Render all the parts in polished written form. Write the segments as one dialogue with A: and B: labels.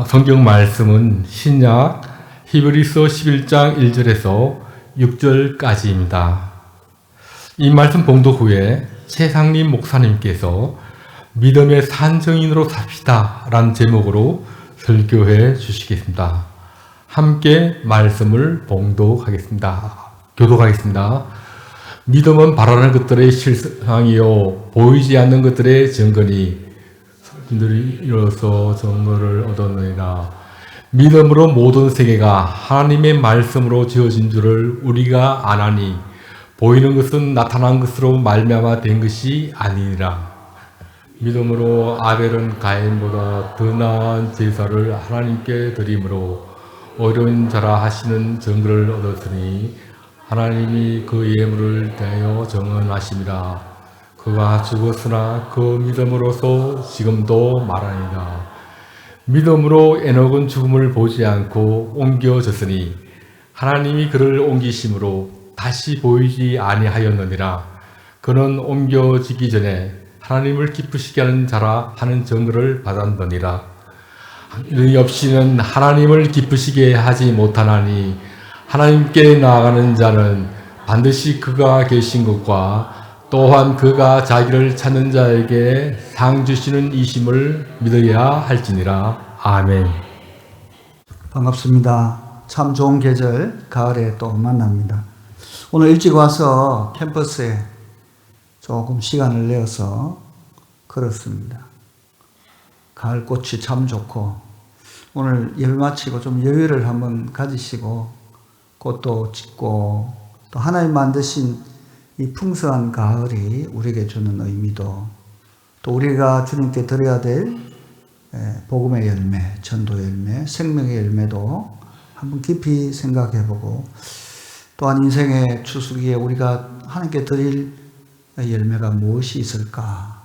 A: 성경 말씀은 신약 히브리서 11장 1절에서 6절까지입니다. 이 말씀 봉독 후에 최상림 목사님께서 믿음의 산증인으로 삽시다 라는 제목으로 설교해 주시겠습니다. 함께 말씀을 교독하겠습니다. 믿음은 바라는 것들의 실상이요 보이지 않는 것들의 증거니 사람들이 이로써 증거를 얻었느니라. 믿음으로 모든 세계가 하나님의 말씀으로 지어진 줄을 우리가 아나니 보이는 것은 나타난 것으로 말미암아 된 것이 아니니라. 믿음으로 아벨은 가인보다 더 나은 제사를 하나님께 드림으로 어려운 자라 하시는 증거를 얻었으니 하나님이 그 예물을 대하여 정언하심이라. 그가 죽었으나 그 믿음으로서 지금도 말하니라. 믿음으로 에녹은 죽음을 보지 않고 옮겨졌으니 하나님이 그를 옮기심으로 다시 보이지 아니하였느니라. 그는 옮겨지기 전에 하나님을 기쁘시게 하는 자라 하는 증거를 받았느니라. 이 없이는 하나님을 기쁘시게 하지 못하나니 하나님께 나아가는 자는 반드시 그가 계신 것과 또한 그가 자기를 찾는 자에게 상 주시는 이심을 믿어야 할지니라. 아멘.
B: 반갑습니다. 참 좋은 계절 가을에 또 만납니다. 오늘 일찍 와서 캠퍼스에 조금 시간을 내어서 걸었습니다. 가을 꽃이 참 좋고 오늘 예배 마치고 좀 여유를 한번 가지시고 꽃도 찍고 또 하나님 만드신 이 풍성한 가을이 우리에게 주는 의미도 또 우리가 주님께 드려야 될 복음의 열매, 전도의 열매, 생명의 열매도 한번 깊이 생각해보고 또한 인생의 추수기에 우리가 하나님께 드릴 열매가 무엇이 있을까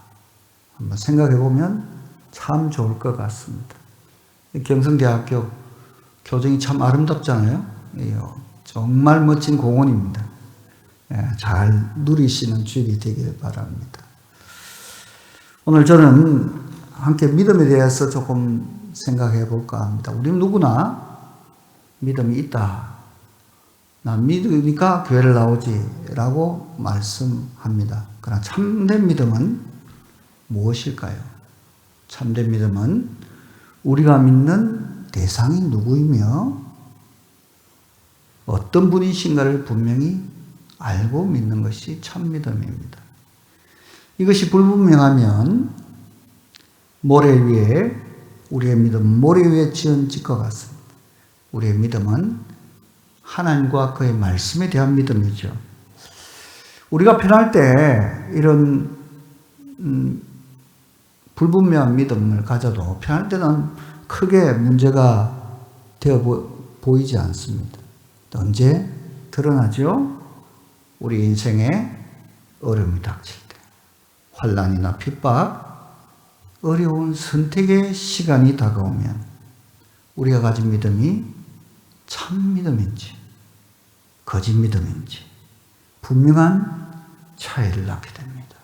B: 한번 생각해보면 참 좋을 것 같습니다. 경성대학교 교정이 참 아름답잖아요. 정말 멋진 공원입니다. 잘 누리시는 주일이 되기를 바랍니다. 오늘 저는 함께 믿음에 대해서 조금 생각해 볼까 합니다. 우리 누구나 믿음이 있다. 난 믿으니까 교회를 나오지 라고 말씀합니다. 그러나 참된 믿음은 무엇일까요? 참된 믿음은 우리가 믿는 대상이 누구이며 어떤 분이신가를 분명히 알고 믿는 것이 참 믿음입니다. 이것이 불분명하면 모래 위에 우리의 믿음은 모래 위에 지은 집과 같습니다. 우리의 믿음은 하나님과 그의 말씀에 대한 믿음이죠. 우리가 편할 때 이런 불분명한 믿음을 가져도 편할 때는 크게 문제가 되어 보이지 않습니다. 언제 드러나죠? 우리 인생에 어려움이 닥칠 때, 환난이나 핍박, 어려운 선택의 시간이 다가오면 우리가 가진 믿음이 참 믿음인지 거짓 믿음인지 분명한 차이를 낳게 됩니다.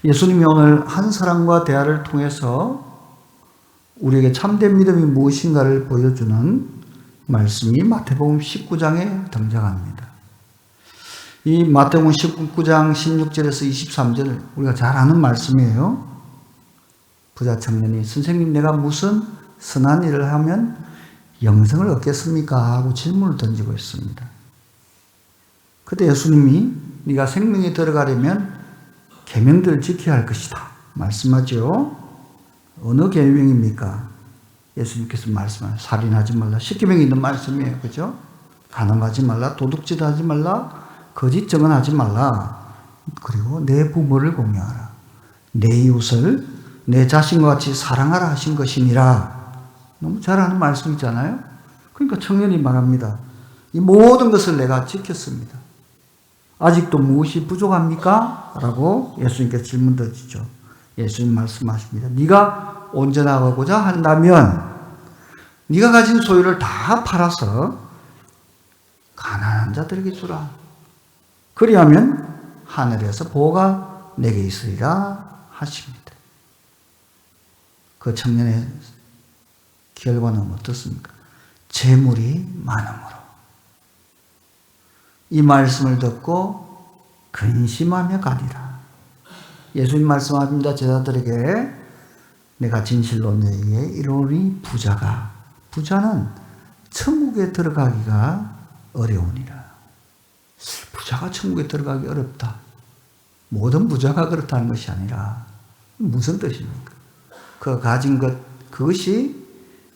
B: 예수님이 오늘 한 사람과 대화를 통해서 우리에게 참된 믿음이 무엇인가를 보여주는 말씀이 마태복음 19장에 등장합니다. 이 마태복음 19장 16절에서 23절 우리가 잘 아는 말씀이에요. 부자 청년이 선생님 내가 무슨 선한 일을 하면 영생을 얻겠습니까? 하고 질문을 던지고 있습니다. 그때 예수님이 네가 생명에 들어가려면 계명들을 지켜야 할 것이다 말씀하죠. 어느 계명입니까? 예수님께서 말씀하신 살인하지 말라. 10계명이 있는 말씀이에요. 그죠? 간음하지 말라. 도둑질하지 말라. 거짓 증언하지 말라. 그리고 내 부모를 공경하라. 내 이웃을 내 자신과 같이 사랑하라 하신 것이니라. 너무 잘 아는 말씀이잖아요. 그러니까 청년이 말합니다. 이 모든 것을 내가 지켰습니다. 아직도 무엇이 부족합니까? 라고 예수님께서 질문 던지죠. 예수님 말씀하십니다. 네가 온전하고자 한다면 네가 가진 소유를 다 팔아서 가난한 자들에게 주라. 그리하면 하늘에서 보호가 내게 있으리라 하십니다. 그 청년의 결과는 어떻습니까? 재물이 많음으로. 이 말씀을 듣고 근심하며 가리라. 예수님 말씀합니다. 제자들에게 내가 진실로 너희에게 이르노니 부자는 천국에 들어가기가 어려우니라. 부자가 천국에 들어가기 어렵다. 모든 부자가 그렇다는 것이 아니라 무슨 뜻입니까? 그 가진 것, 그것이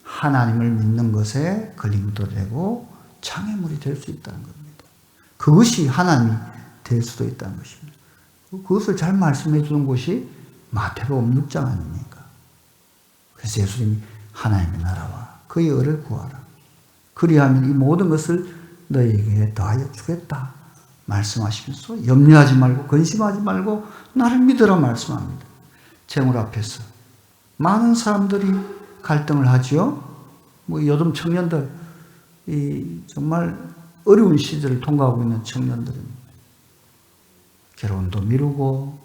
B: 하나님을 믿는 것에 걸림돌이 되고 장애물이 될 수 있다는 겁니다. 그것이 하나님이 될 수도 있다는 것입니다. 그것을 잘 말씀해 주는 곳이 마태복음 6장 아닙니까? 그래서 예수님이 하나님의 나라와 그의 의를 구하라. 그리하면 이 모든 것을 너희에게 더하여 주겠다. 말씀하시면서 염려하지 말고 근심하지 말고 나를 믿으라 말씀합니다. 재물 앞에서 많은 사람들이 갈등을 하죠. 요즘 청년들, 정말 어려운 시절을 통과하고 있는 청년들입니다. 결혼도 미루고,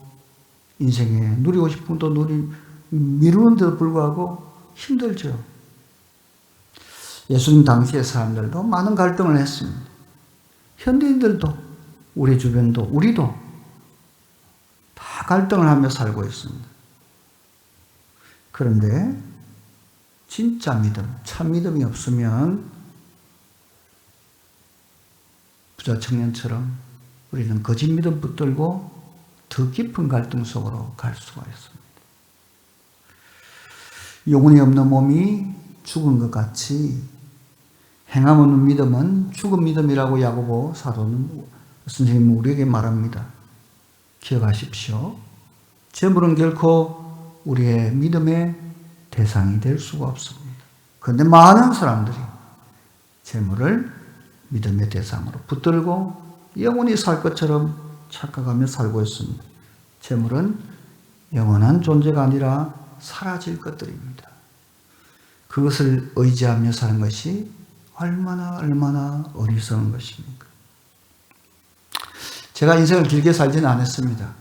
B: 인생에 누리고 싶은 것도 미루는데도 불구하고 힘들죠. 예수님 당시의 사람들도 많은 갈등을 했습니다. 현대인들도, 우리 주변도, 우리도 다 갈등을 하며 살고 있습니다. 그런데 진짜 믿음, 참 믿음이 없으면 부자 청년처럼 우리는 거짓 믿음 붙들고 더 깊은 갈등 속으로 갈 수가 있습니다. 영혼이 없는 몸이 죽은 것 같이 행함 없는 믿음은 죽은 믿음이라고 야고보 사도는 선생님은 우리에게 말합니다. 기억하십시오. 재물은 결코 우리의 믿음의 대상이 될 수가 없습니다. 그런데 많은 사람들이 재물을 믿음의 대상으로 붙들고 영원히 살 것처럼 착각하며 살고 있습니다. 재물은 영원한 존재가 아니라 사라질 것들입니다. 그것을 의지하며 사는 것이 얼마나 어리석은 것입니까? 제가 인생을 길게 살지는 않았습니다.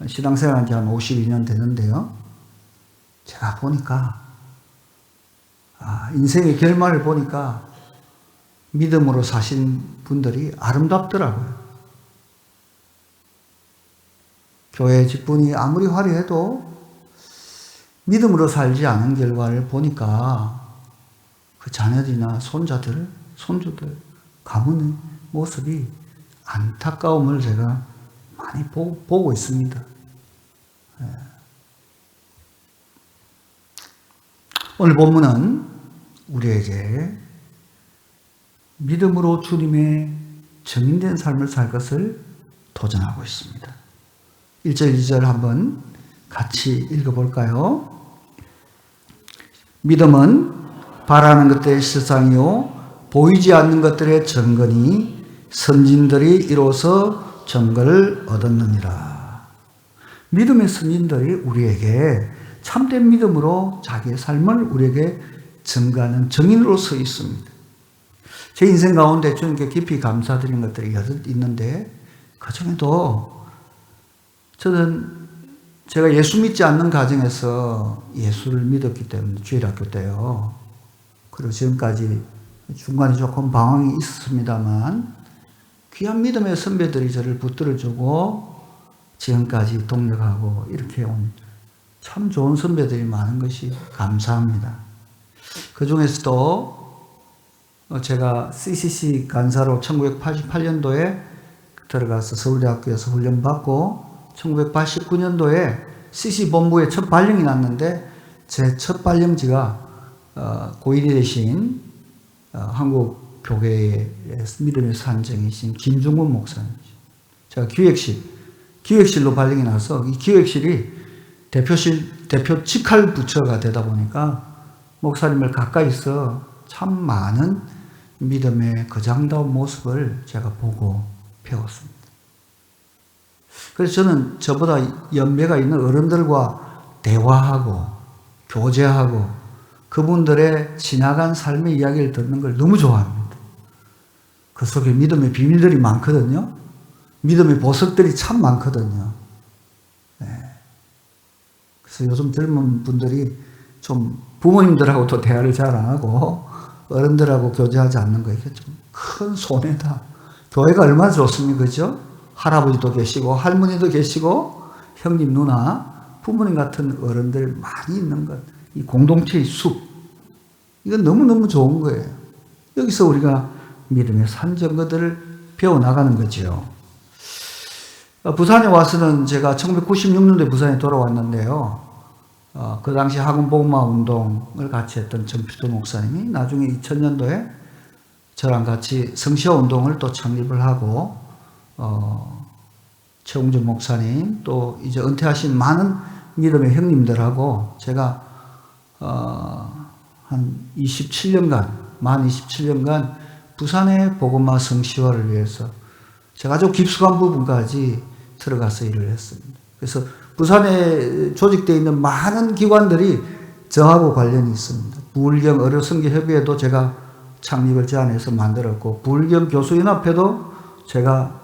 B: 신앙생활한 지 한 52년 되는데요. 제가 보니까 인생의 결말을 보니까 믿음으로 사신 분들이 아름답더라고요. 교회 직분이 아무리 화려해도 믿음으로 살지 않은 결과를 보니까 그 자녀들이나 손주들, 가문의 모습이 안타까움을 제가 많이 보고 있습니다. 오늘 본문은 우리에게 믿음으로 주님의 증인된 삶을 살 것을 도전하고 있습니다. 1절, 2절 한번 같이 읽어볼까요? 믿음은 바라는 것들의 실상이요 보이지 않는 것들의 증거니 선진들이 이로써 증거를 얻었느니라. 믿음의 선진들이 우리에게 참된 믿음으로 자기의 삶을 우리에게 증거하는 증인으로 서 있습니다. 제 인생 가운데 주님께 깊이 감사드린 것들이 여럿 있는데 그 중에도 저는 제가 예수 믿지 않는 가정에서 예수를 믿었기 때문에 주일학교 때요. 그리고 지금까지 중간에 조금 방황이 있었습니다만 귀한 믿음의 선배들이 저를 붙들어주고 지금까지 동력하고 이렇게 온 참 좋은 선배들이 많은 것이 감사합니다. 그 중에서도 제가 CCC 간사로 1988년도에 들어가서 서울대학교에서 훈련받고 1989년도에 CC 본부에 첫 발령이 났는데 제 첫 발령지가 고일이 되신 한국 교회의 믿음의 산정이신 김중근 목사님이죠. 제가 기획실로 발령이 나서 이 기획실이 대표 직할 부처가 되다 보니까 목사님을 가까이서 참 많은 믿음의 거장다운 모습을 제가 보고 배웠습니다. 그래서 저는 저보다 연배가 있는 어른들과 대화하고 교제하고 그분들의 지나간 삶의 이야기를 듣는 걸 너무 좋아합니다. 그 속에 믿음의 비밀들이 많거든요. 믿음의 보석들이 참 많거든요. 네. 그래서 요즘 젊은 분들이 좀 부모님들하고도 대화를 잘 안 하고 어른들하고 교제하지 않는 거 이게 좀 큰 손해다. 교회가 얼마나 좋습니까? 그죠? 할아버지도 계시고 할머니도 계시고 형님 누나 부모님 같은 어른들 많이 있는 것, 이 공동체의 숲, 이건 너무너무 좋은 거예요. 여기서 우리가 믿음의 산증거들을 배워나가는 거죠. 부산에 와서는 제가 1996년도에 부산에 돌아왔는데요. 그 당시 학원복음화 운동을 같이 했던 정필도 목사님이 나중에 2000년도에 저랑 같이 성시화 운동을 또 창립을 하고, 최웅준 목사님, 또 이제 은퇴하신 많은 믿음의 형님들하고 제가, 한 27년간, 만 27년간 부산의 복음화 성시화를 위해서 제가 아주 깊숙한 부분까지 들어가서 일을 했습니다. 그래서 부산에 조직되어 있는 많은 기관들이 저하고 관련이 있습니다. 부울경 어려성교협의회도 제가 창립을 제안해서 만들었고, 부울경 교수연합회도 제가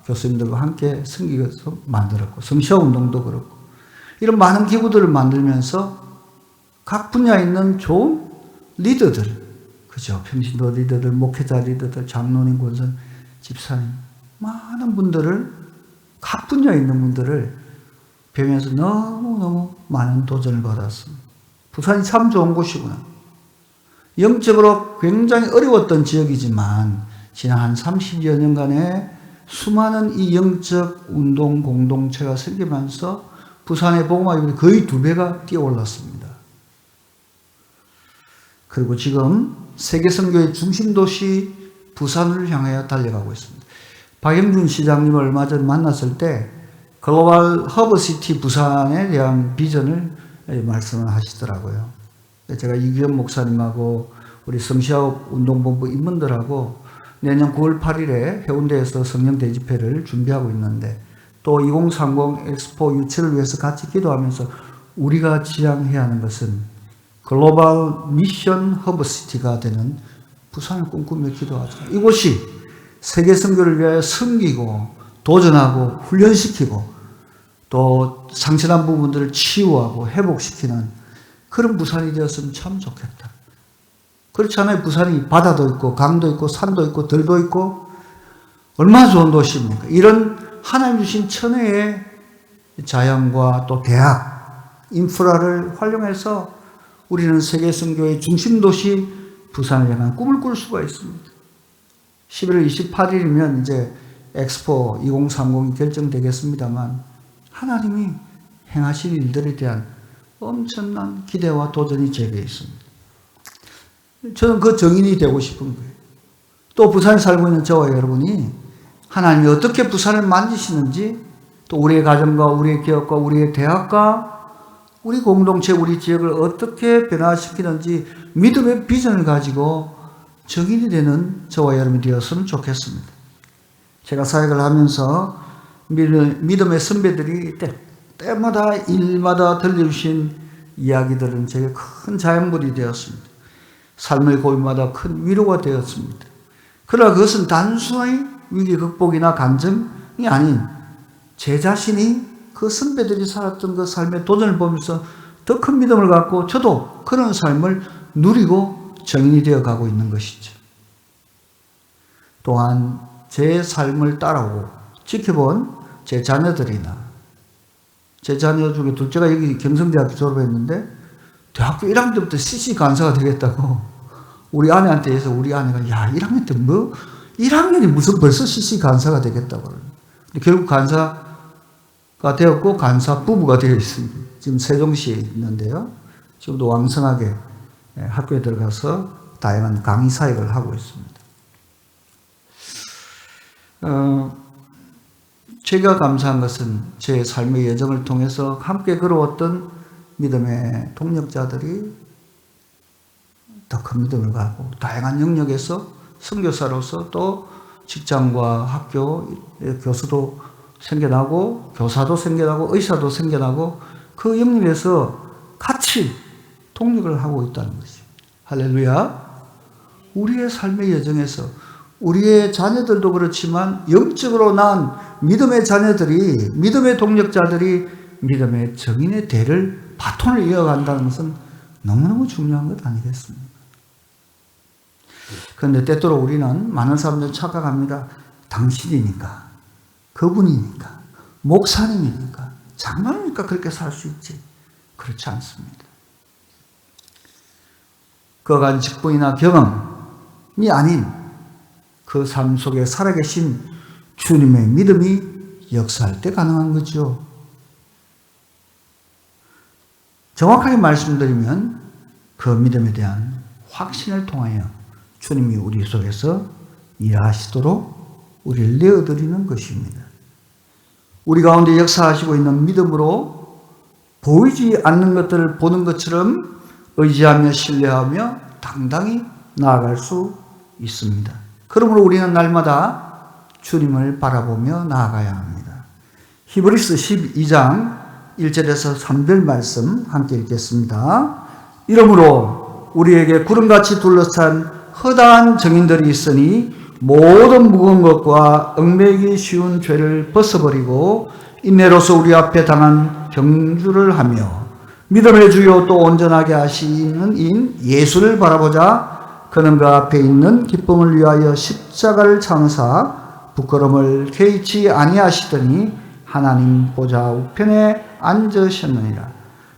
B: 교수님들과 함께 섬기면서 만들었고, 성시화 운동도 그렇고, 이런 많은 기구들을 만들면서 각 분야에 있는 좋은 리더들, 그죠? 평신도 리더들, 목회자 리더들, 장로님, 권선, 집사님, 많은 분들을, 각 분야에 있는 분들을 배우면서 너무너무 많은 도전을 받았습니다. 부산이 참 좋은 곳이구나. 영적으로 굉장히 어려웠던 지역이지만 지난 한 30여 년간에 수많은 이 영적 운동 공동체가 생기면서 부산의 복음화율이 거의 2배가 뛰어올랐습니다. 그리고 지금 세계선교의 중심도시 부산을 향하여 달려가고 있습니다. 박영준 시장님을 얼마 전에 만났을 때 글로벌 허브시티 부산에 대한 비전을 말씀을 하시더라고요. 제가 이규현 목사님하고 우리 성시화 운동본부 임원들하고 내년 9월 8일에 해운대에서 성령 대집회를 준비하고 있는데, 또 2030 엑스포 유치를 위해서 같이 기도하면서 우리가 지향해야 하는 것은 글로벌 미션 허브시티가 되는 부산을 꿈꾸며 기도하죠. 이곳이 세계 선교를 위하여 섬기고 도전하고 훈련시키고 또 상처난 부분들을 치유하고 회복시키는 그런 부산이 되었으면 참 좋겠다. 그렇지 않아요? 부산이 바다도 있고 강도 있고 산도 있고 들도 있고 얼마나 좋은 도시입니까? 이런 하나님 주신 천혜의 자연과 또 대학, 인프라를 활용해서 우리는 세계 선교의 중심 도시 부산을 향한 꿈을 꿀 수가 있습니다. 11월 28일이면 이제 엑스포 2030이 결정되겠습니다만 하나님이 행하실 일들에 대한 엄청난 기대와 도전이 제게 있습니다. 저는 그 정인이 되고 싶은 거예요. 또 부산에 살고 있는 저와 여러분이 하나님이 어떻게 부산을 만지시는지, 또 우리의 가정과 우리의 기업과 우리의 대학과 우리 공동체, 우리 지역을 어떻게 변화시키는지 믿음의 비전을 가지고 정인이 되는 저와 여러분이 되었으면 좋겠습니다. 제가 사역을 하면서 믿음의 선배들이 때마다 일마다 들려주신 이야기들은 제게 큰 자연물이 되었습니다. 삶의 고민마다 큰 위로가 되었습니다. 그러나 그것은 단순히 위기 극복이나 간증이 아닌 제 자신이 그 선배들이 살았던 그 삶의 도전을 보면서 더 큰 믿음을 갖고 저도 그런 삶을 누리고 정인이 되어 가고 있는 것이죠. 또한 제 삶을 따라오고 지켜본 제 자녀들이나, 제 자녀 중에 둘째가 여기 경성대학교 졸업했는데 대학교 1학년 때부터 CC 간사가 되겠다고 우리 아내한테 해서 우리 아내가 야 1학년 때 뭐 1학년이 무슨 벌써 CC 간사가 되겠다고 근데 결국 간사가 되었고 간사 부부가 되어 있습니다. 지금 세종시에 있는데요. 지금도 왕성하게 학교에 들어가서 다양한 강의 사역을 하고 있습니다. 제가 감사한 것은 제 삶의 여정을 통해서 함께 걸어왔던 믿음의 동력자들이 더 큰 믿음을 갖고 다양한 영역에서 선교사로서 또 직장과 학교 교수도 생겨나고 교사도 생겨나고 의사도 생겨나고 그 영역에서 같이 동력을 하고 있다는 것입니다. 할렐루야. 우리의 삶의 여정에서 우리의 자녀들도 그렇지만 영적으로 낳은 믿음의 자녀들이, 믿음의 동력자들이 믿음의 정인의 대를 바톤을 이어간다는 것은 너무너무 중요한 것 아니겠습니까? 그런데 때때로 우리는 많은 사람들이 착각합니다. 당신이니까, 그분이니까, 목사님이니까, 장로니까 그렇게 살 수 있지. 그렇지 않습니다. 그가 가진 직분이나 경험이 아닌 그 삶 속에 살아계신 주님의 믿음이 역사할 때 가능한 거죠. 정확하게 말씀드리면 그 믿음에 대한 확신을 통하여 주님이 우리 속에서 일하시도록 우리를 내어드리는 것입니다. 우리 가운데 역사하시고 있는 믿음으로 보이지 않는 것들을 보는 것처럼 의지하며 신뢰하며 당당히 나아갈 수 있습니다. 그러므로 우리는 날마다 주님을 바라보며 나아가야 합니다. 히브리서 12장 1절에서 3절 말씀 함께 읽겠습니다. 이러므로 우리에게 구름같이 둘러싼 허다한 정인들이 있으니 모든 무거운 것과 얽매이기 쉬운 죄를 벗어버리고 인내로서 우리 앞에 당한 경주를 하며 믿음의 주요 또 온전하게 하시는 인 예수를 바라보자. 그는 그 앞에 있는 기쁨을 위하여 십자가를 참으사 부끄러움을 개의치 아니하시더니 하나님 보좌 우편에 앉으셨느니라.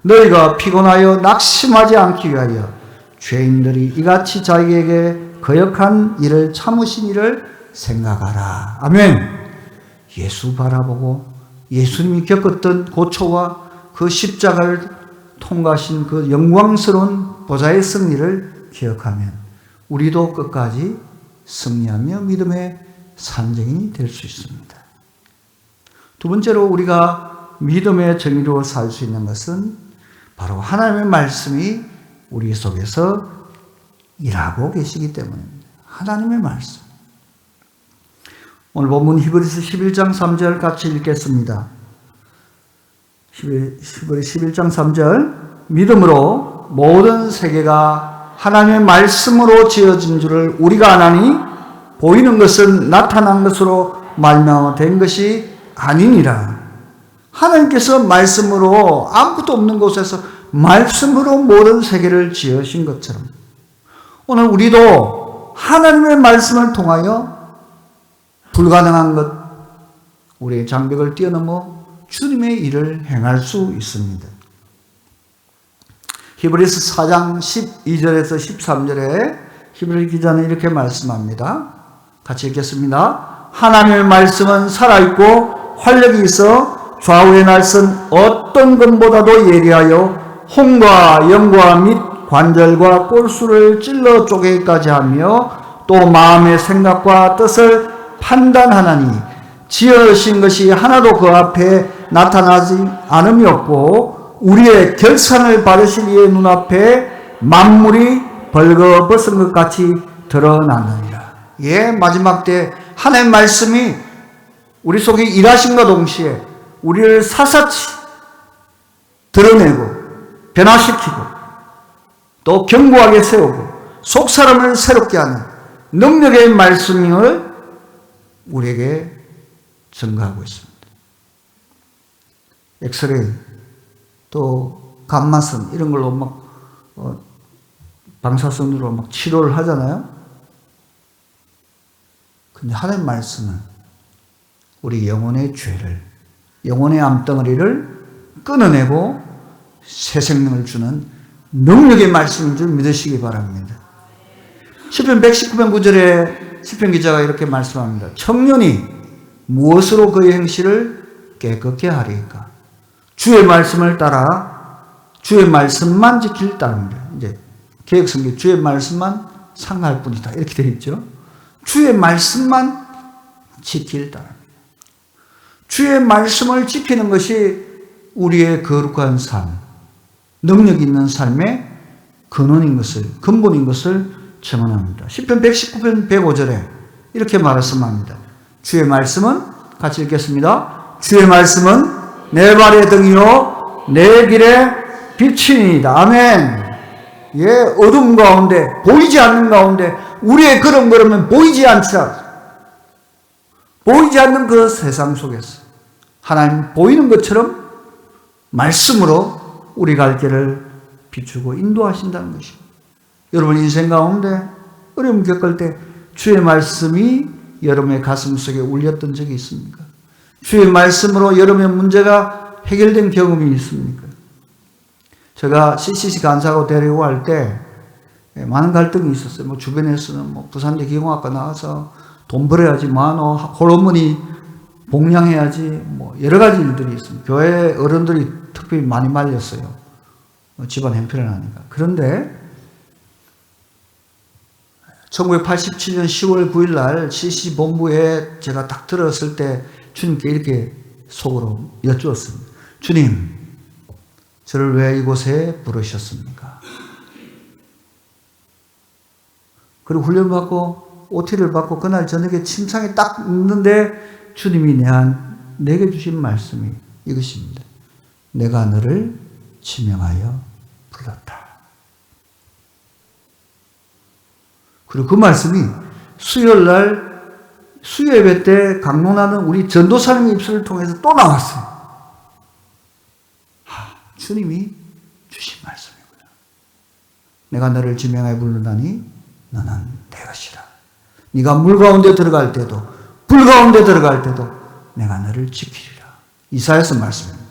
B: 너희가 피곤하여 낙심하지 않기 위하여 죄인들이 이같이 자기에게 거역한 일을 참으신 일을 생각하라. 아멘. 예수 바라보고 예수님이 겪었던 고초와 그 십자가를 통과하신 그 영광스러운 보좌의 승리를 기억하면 우리도 끝까지 승리하며 믿음의 산증인이 될 수 있습니다. 두 번째로 우리가 믿음의 정의로 살 수 있는 것은 바로 하나님의 말씀이 우리 속에서 일하고 계시기 때문입니다. 하나님의 말씀. 오늘 본문 히브리서 11장 3절 같이 읽겠습니다. 히브리 11장 3절 믿음으로 모든 세계가 하나님의 말씀으로 지어진 줄을 우리가 아나니 보이는 것은 나타난 것으로 말미암아 된 것이 아니니라. 하나님께서 말씀으로 아무것도 없는 곳에서 말씀으로 모든 세계를 지으신 것처럼 오늘 우리도 하나님의 말씀을 통하여 불가능한 것, 우리의 장벽을 뛰어넘어 주님의 일을 행할 수 있습니다. 히브리서 4장 12절에서 13절에 히브리 기자는 이렇게 말씀합니다. 같이 읽겠습니다. 하나님의 말씀은 살아있고 활력이 있어 좌우의 날선 어떤 것보다도 예리하여 혼과 영과 및 관절과 골수를 찔러 쪼개기까지 하며 또 마음의 생각과 뜻을 판단하나니 지으신 것이 하나도 그 앞에 나타나지 않음이 없고 우리의 결산을 받으실 이의 눈앞에 만물이 벌거벗은 것 같이 드러나느니라. 예, 마지막 때 하나님의 말씀이 우리 속에 일하심과 동시에 우리를 사사치 드러내고 변화시키고 또 견고하게 세우고 속사람을 새롭게 하는 능력의 말씀을 우리에게 증거하고 있습니다. 엑스레이 또 감마선 이런 걸로 막 방사선으로 막 치료를 하잖아요. 근데 하나님의 말씀은 우리 영혼의 죄를, 영혼의 암덩어리를 끊어내고 새 생명을 주는 능력의 말씀인 줄 믿으시기 바랍니다. 시편 119편 9절에 시편 기자가 이렇게 말씀합니다. 청년이 무엇으로 그의 행실을 깨끗게 하리까? 주의 말씀을 따라 주의 말씀만 지킬 따릅니다. 이제 개혁성경 주의 말씀만 상할 뿐이다 이렇게 되어 있죠. 주의 말씀만 지킬 따릅니다. 주의 말씀을 지키는 것이 우리의 거룩한 삶, 능력 있는 삶의 근원인 것을, 근본인 것을 증언합니다. 시편 119편 105절에 이렇게 말씀합니다. 주의 말씀은 같이 읽겠습니다. 주의 말씀은 내 발의 등이요 내 길의 빛이니이다. 아멘. 예, 어둠 가운데 보이지 않는 가운데 우리의 걸음걸음은 보이지 않자 보이지 않는 그 세상 속에서 하나님 보이는 것처럼 말씀으로 우리 갈 길을 비추고 인도하신다는 것입니다. 여러분 인생 가운데 어려움 겪을 때 주의 말씀이 여러분의 가슴 속에 울렸던 적이 있습니까? 주의 말씀으로 여러분의 문제가 해결된 경험이 있습니까? 제가 CCC 간사하고 데리고 할 때 많은 갈등이 있었어요. 주변에서는 부산대 기공학과 나와서 돈 벌어야지, 홀어머니 봉양해야지, 여러 가지 일들이 있습니다. 교회 어른들이 특별히 많이 말렸어요. 집안 형편을 하니까. 그런데 1987년 10월 9일 날 CC 본부에 제가 딱 들었을 때 주님께 이렇게 속으로 여쭈었습니다. 주님, 저를 왜 이곳에 부르셨습니까? 그리고 훈련받고 OT를 받고 그날 저녁에 침상에 딱 눕는데 주님이 내게 주신 말씀이 이것입니다. 내가 너를 지명하여 불렀다. 그리고 그 말씀이 수요일날 수요예배 때 강론하는 우리 전도사님의 입술을 통해서 또 나왔어요. 주님이 주신 말씀이구나. 내가 너를 지명하여 부르다니 너는 내 것이라. 네가 물 가운데 들어갈 때도 불 가운데 들어갈 때도 내가 너를 지키리라. 이사야서 말씀입니다.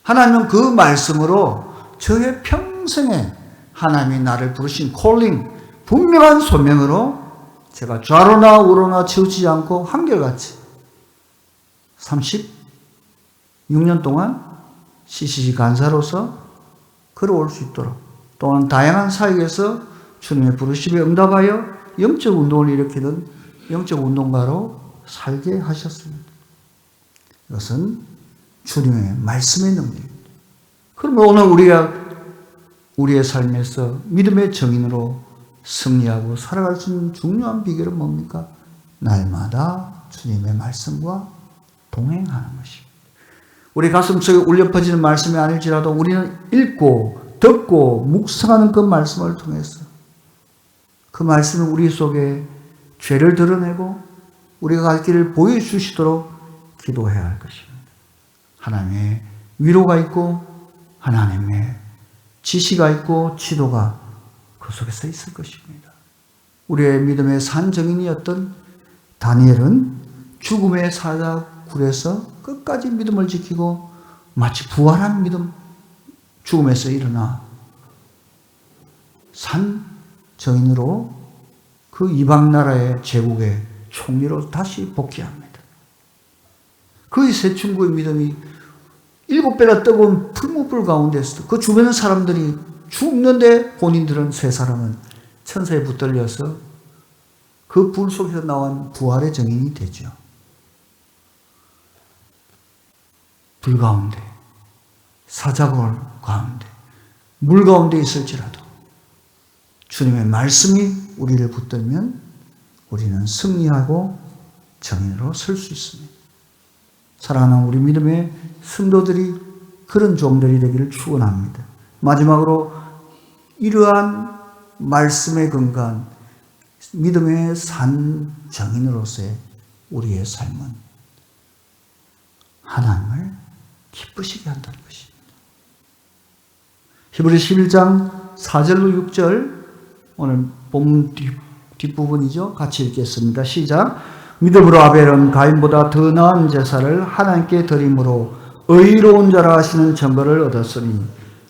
B: 하나님은 그 말씀으로 저의 평생에 하나님이 나를 부르신 콜링, 분명한 소명으로 제가 좌로나 우로나 치우치지 않고 한결같이 36년 동안 CCC 간사로서 걸어올 수 있도록, 또한 다양한 사역에서 주님의 부르심에 응답하여 영적 운동을 일으키는 영적 운동가로 살게 하셨습니다. 이것은 주님의 말씀의 능력입니다. 그러면 오늘 우리가 우리의 삶에서 믿음의 정인으로 승리하고 살아갈 수 있는 중요한 비결은 뭡니까? 날마다 주님의 말씀과 동행하는 것입니다. 우리 가슴속에 울려 퍼지는 말씀이 아닐지라도 우리는 읽고 듣고 묵상하는 그 말씀을 통해서 그 말씀은 우리 속에 죄를 드러내고 우리가 갈 길을 보여주시도록 기도해야 할 것입니다. 하나님의 위로가 있고 하나님의 지시가 있고 지도가 그 속에서 있을 것입니다. 우리의 믿음의 산정인이었던 다니엘은 죽음의 사자굴에서 끝까지 믿음을 지키고 마치 부활한 믿음, 죽음에서 일어나 산정인으로 그 이방 나라의 제국의 총리로 다시 복귀합니다. 그의 세 친구의 믿음이 7배나 뜨거운 풀무불 가운데서 그 주변 사람들이 죽는데 본인들은 세 사람은 천사에 붙들려서 그 불 속에서 나온 부활의 증인이 되죠. 불 가운데, 사자굴 가운데, 물 가운데 있을지라도 주님의 말씀이 우리를 붙들면 우리는 승리하고 정인으로 설 수 있습니다. 사랑하는 우리 믿음의 성도들이 그런 종들이 되기를 축원합니다. 마지막으로 이러한 말씀에 근거한 믿음의 산 정인으로서의 우리의 삶은 하나님을 기쁘시게 한다는 것입니다. 히브리 11장 4절로 6절 오늘 본문 뒷부분이죠. 같이 읽겠습니다. 시작. 믿음으로 아벨은 가인보다 더 나은 제사를 하나님께 드림으로 의로운 자라 하시는 정벌을 얻었으니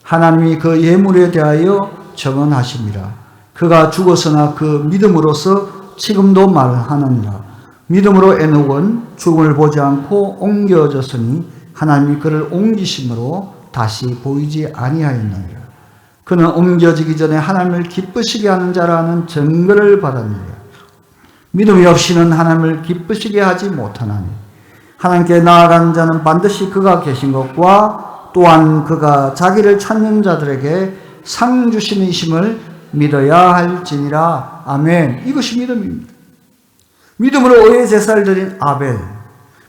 B: 하나님이 그 예물에 대하여 정언하심이라. 그가 죽었으나 그 믿음으로서 지금도 말하느니라. 믿음으로 에녹은 죽음을 보지 않고 옮겨졌으니 하나님이 그를 옮기심으로 다시 보이지 아니하였느니라. 그는 옮겨지기 전에 하나님을 기쁘시게 하는 자라는 증거를 받았느니라. 믿음이 없이는 하나님을 기쁘시게 하지 못하나니 하나님께 나아가는 자는 반드시 그가 계신 것과 또한 그가 자기를 찾는 자들에게 상 주시는 이심을 믿어야 할지니라. 아멘. 이것이 믿음입니다. 믿음으로 의의 제사를 드린 아벨,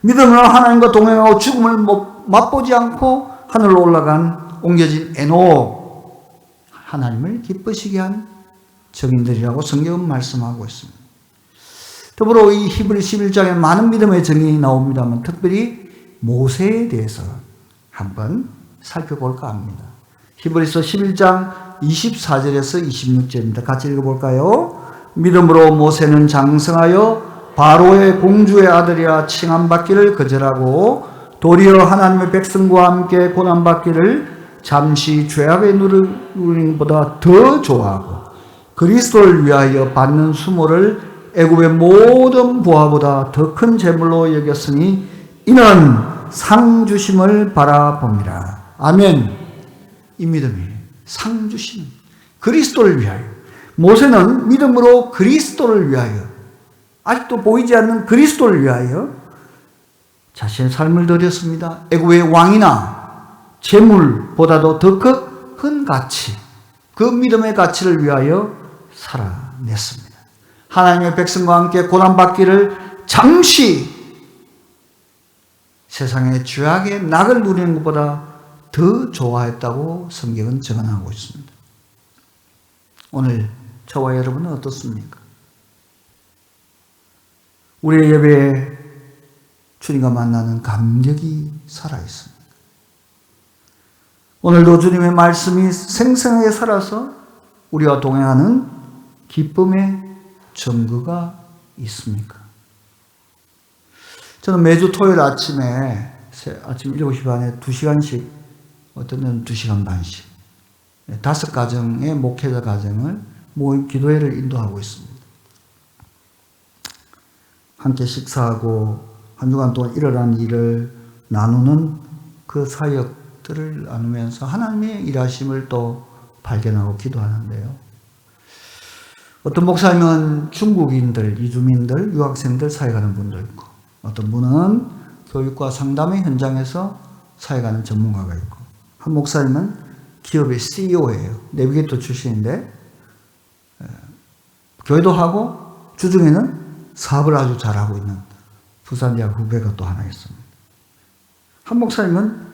B: 믿음으로 하나님과 동행하고 죽음을 맛보지 않고 하늘로 올라간 옮겨진 에녹, 하나님을 기쁘시게 한 증인들이라고 성경은 말씀하고 있습니다. 더불어 이 히브리 11장에 많은 믿음의 증인이 나옵니다만 특별히 모세에 대해서 한번 살펴볼까 합니다. 히브리서 11장 24절에서 26절입니다. 같이 읽어볼까요? 믿음으로 모세는 장성하여 바로의 공주의 아들이라 칭함받기를 거절하고 도리어 하나님의 백성과 함께 고난받기를 잠시 죄악의 누리는 것보다 더 좋아하고 그리스도를 위하여 받는 수모를 애굽의 모든 부하보다 더 큰 재물로 여겼으니 이는 상 주심을 바라봅니다. 아멘. 이 믿음이 상 주심, 그리스도를 위하여. 모세는 믿음으로 그리스도를 위하여, 아직도 보이지 않는 그리스도를 위하여 자신의 삶을 드렸습니다. 애굽의 왕이나 재물보다도 더 큰 가치, 그 믿음의 가치를 위하여 살아냈습니다. 하나님의 백성과 함께 고난받기를 잠시 세상의 죄악의 낙을 누리는 것보다 더 좋아했다고 성경은 증언하고 있습니다. 오늘 저와 여러분은 어떻습니까? 우리의 예배에 주님과 만나는 감격이 살아있습니다. 오늘도 주님의 말씀이 생생하게 살아서 우리와 동행하는 기쁨의 증거가 있습니까? 저는 매주 토요일 아침에 아침 7시 반에 2시간씩, 어떤 때는 2시간 반씩 5가정의 목회자 가정을 모임 기도회를 인도하고 있습니다. 함께 식사하고 한 주간 동안 일어난 일을 나누는 그 사역들을 나누면서 하나님의 일하심을 또 발견하고 기도하는데요. 어떤 목사님은 중국인들, 이주민들, 유학생들 사역하는 분도 있고, 어떤 분은 교육과 상담의 현장에서 사역하는 전문가가 있고, 한 목사님은 기업의 CEO예요. 내비게이터 출신인데 교회도 하고 주중에는 사업을 아주 잘하고 있는 부산대학 후배가 또 하나 있습니다. 한 목사님은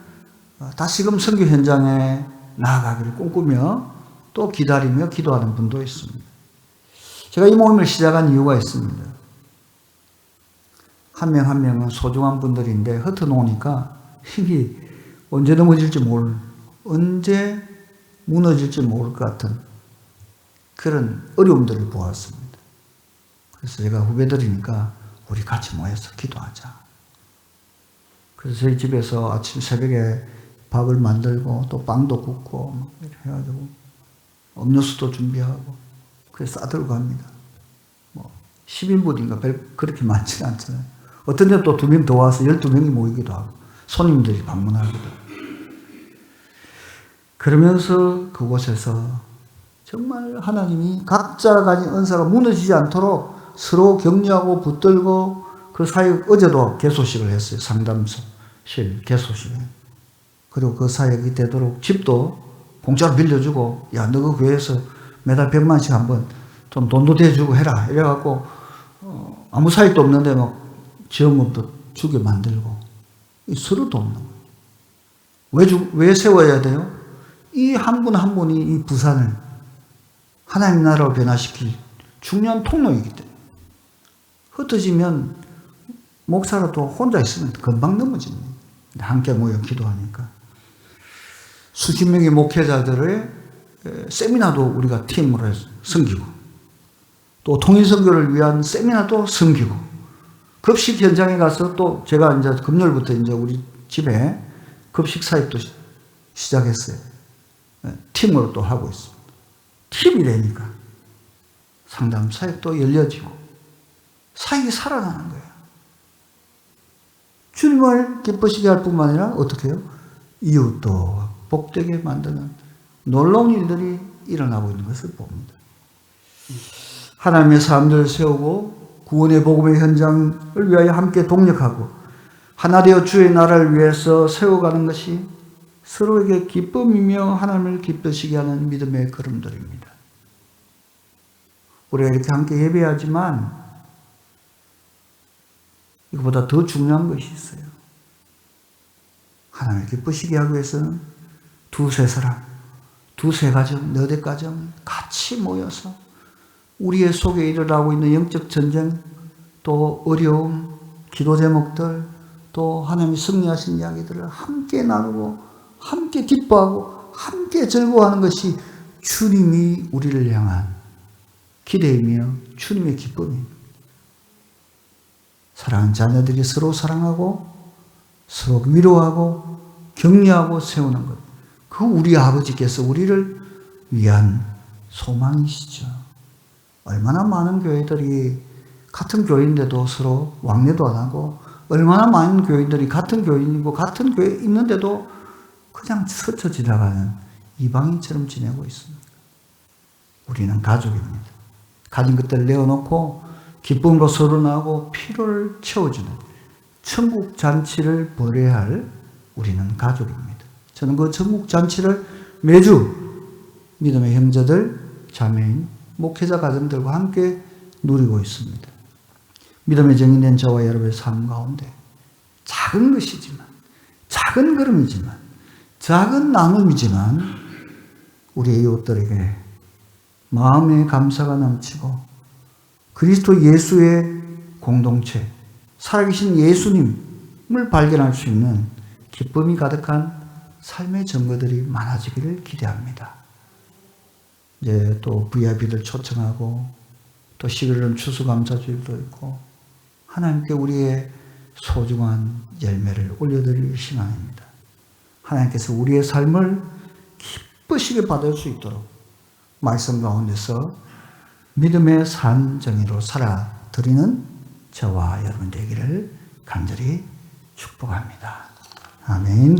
B: 다시금 선교 현장에 나아가기를 꿈꾸며 또 기다리며 기도하는 분도 있습니다. 제가 이 모임을 시작한 이유가 있습니다. 한 명 한 명은 소중한 분들인데 흩어놓으니까 힘이 언제 언제 무너질지 모를 것 같은 그런 어려움들을 보았습니다. 그래서 제가 후배들이니까 우리 같이 모여서 기도하자. 그래서 저희 집에서 아침 새벽에 밥을 만들고 또 빵도 굽고 이렇게 해가지고 음료수도 준비하고 그래서 싸들고 갑니다. 10인분인가 그렇게 많지는 않잖아요. 어떤 데는 또 2명 더 와서 12명이 모이기도 하고 손님들이 방문하기도 하고. 그러면서 그곳에서 정말 하나님이 각자가 가진 은사가 무너지지 않도록 서로 격려하고 붙들고 그 사역 어제도 개소식을 했어요. 상담실 개소식. 그리고 그 사역이 되도록 집도 공짜로 빌려주고 야 너 그 교회에서 매달 100만씩 한번 좀 돈도 대주고 해라 이래갖고 아무 사역도 없는데 막 지원금도 주게 만들고 서로 돕는 거예요. 왜 세워야 돼요? 이 한 분 한 분이 이 부산을 하나님 나라로 변화시킬 중요한 통로이기 때문에 흩어지면 목사라도 혼자 있으면 금방 넘어집니다. 함께 모여 기도하니까 수십 명의 목회자들의 세미나도 우리가 팀으로 해서 섬기고 또 통일선교를 위한 세미나도 섬기고 급식 현장에 가서 또 제가 이제 금요일부터 이제 우리 집에 급식 사역도 시작했어요. 팀으로 또 하고 있습니다. 팀이 되니까 상담 사역도 열려지고 사역이 살아나는 거예요. 주님을 기쁘시게 할 뿐만 아니라 어떻게 해요? 이웃도 복되게 만드는 놀라운 일들이 일어나고 있는 것을 봅니다. 하나님의 사람들을 세우고 구원의 복음의 현장을 위하여 함께 동력하고 하나 되어 주의 나라를 위해서 세워가는 것이 서로에게 기쁨이며 하나님을 기쁘시게 하는 믿음의 걸음들입니다. 우리가 이렇게 함께 예배하지만 이거보다 더 중요한 것이 있어요. 하나님을 기쁘시게 하기 위해서는 두세 사람, 두세 가정, 너댓 가정 같이 모여서 우리의 속에 일어나고 있는 영적 전쟁, 또 어려움, 기도 제목들, 또 하나님이 승리하신 이야기들을 함께 나누고 함께 기뻐하고 함께 즐거워하는 것이 주님이 우리를 향한 기대이며 주님의 기쁨입니다. 사랑하는 자녀들이 서로 사랑하고 서로 위로하고 격려하고 세우는 것. 그 우리 아버지께서 우리를 위한 소망이시죠. 얼마나 많은 교회들이 같은 교회인데도 서로 왕래도 안 하고, 얼마나 많은 교회들이 같은 교인이고 같은 교회에 있는데도 그냥 스쳐 지나가는 이방인처럼 지내고 있습니다. 우리는 가족입니다. 가진 것들을 내어놓고 기쁨으로 서로 나고 피로를 채워주는 천국 잔치를 벌여야 할 우리는 가족입니다. 저는 그 천국 잔치를 매주 믿음의 형제들, 자매인, 목회자 가정들과 함께 누리고 있습니다. 믿음의 정인된 저와 여러분의 삶 가운데 작은 것이지만, 작은 걸음이지만, 작은 나눔이지만 우리 이웃들에게 마음의 감사가 넘치고 그리스도 예수의 공동체, 살아계신 예수님을 발견할 수 있는 기쁨이 가득한 삶의 증거들이 많아지기를 기대합니다. 이제 또 VIP들 초청하고 또 11월 추수감사주일도 있고 하나님께 우리의 소중한 열매를 올려드릴 시간입니다. 하나님께서 우리의 삶을 기쁘시게 받을 수 있도록 말씀 가운데서 믿음의 산정의로 살아드리는 저와 여러분 되기를 간절히 축복합니다. 아멘.